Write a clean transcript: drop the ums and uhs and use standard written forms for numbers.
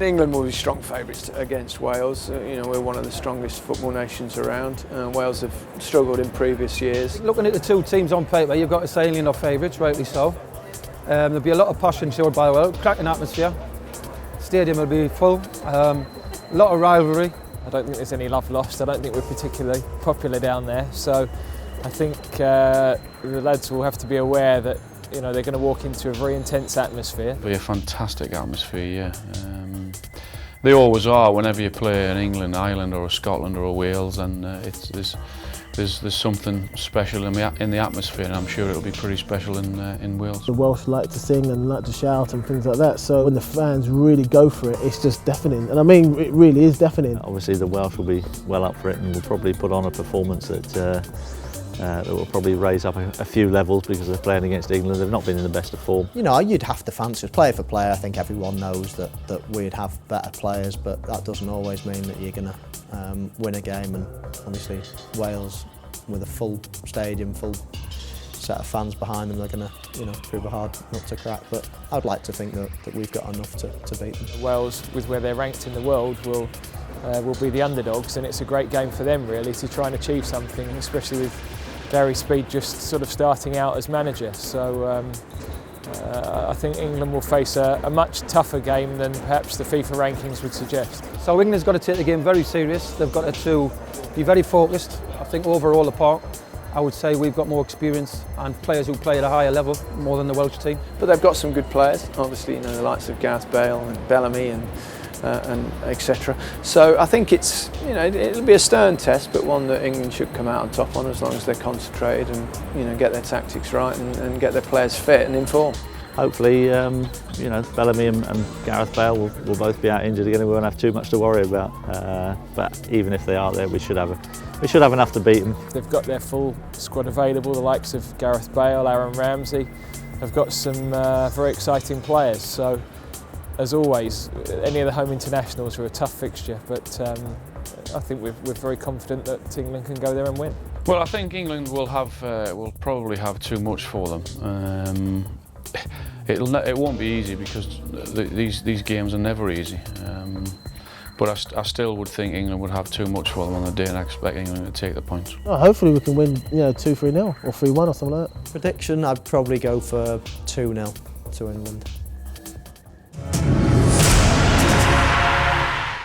England will be strong favourites against Wales. We're one of the strongest football nations around. Wales have struggled in previous years. Looking at the two teams on paper, you've got to say England are favourites, rightly so. There'll be a lot of passion showed by Wales, cracking atmosphere. Stadium will be full, a lot of rivalry. I don't think there's any love lost. I don't think we're particularly popular down there. So I think the lads will have to be aware that they're going to walk into a very intense atmosphere. It'll be a fantastic atmosphere, yeah. They always are whenever you play in England, Ireland or Scotland or Wales, and there's something special in the atmosphere, and I'm sure it'll be pretty special in Wales. The Welsh like to sing and like to shout and things like that, so when the fans really go for it, it's just deafening, and I mean it really is deafening. Obviously the Welsh will be well up for it and will probably put on a performance that will probably raise up a few levels because they're playing against England. They've not been in the best of form. You'd have to fancy us. Player for player, I think everyone knows that we'd have better players, but that doesn't always mean that you're going to win a game. And obviously Wales, with a full stadium, full set of fans behind them, they're going to prove a hard nut to crack. But I'd like to think that we've got enough to beat them. Wales, with where they're ranked in the world, will be the underdogs, and it's a great game for them really to try and achieve something, especially with Gary Speed just sort of starting out as manager. So I think England will face a much tougher game than perhaps the FIFA rankings would suggest. So England's got to take the game very serious. They've got to be very focused. I think overall apart, I would say we've got more experience and players who play at a higher level more than the Welsh team. But they've got some good players, obviously, the likes of Gareth Bale and Bellamy and etc. So I think it'll be a stern test, but one that England should come out on top on as long as they're concentrated and get their tactics right and get their players fit and in form. Hopefully, Bellamy and Gareth Bale will both be out injured again, and we won't have too much to worry about. But even if they are there, we should have enough to beat them. They've got their full squad available. The likes of Gareth Bale, Aaron Ramsey, have got some very exciting players. So, as always, any of the home internationals are a tough fixture, but I think we're very confident that England can go there and win. Well, I think England will probably have too much for them. It won't be easy because these games are never easy. But I still would think England would have too much for them on the day, and I expect England to take the points. Oh, hopefully we can win 2-3-0 or 3-1 or something like that. Prediction, I'd probably go for 2-0 to England.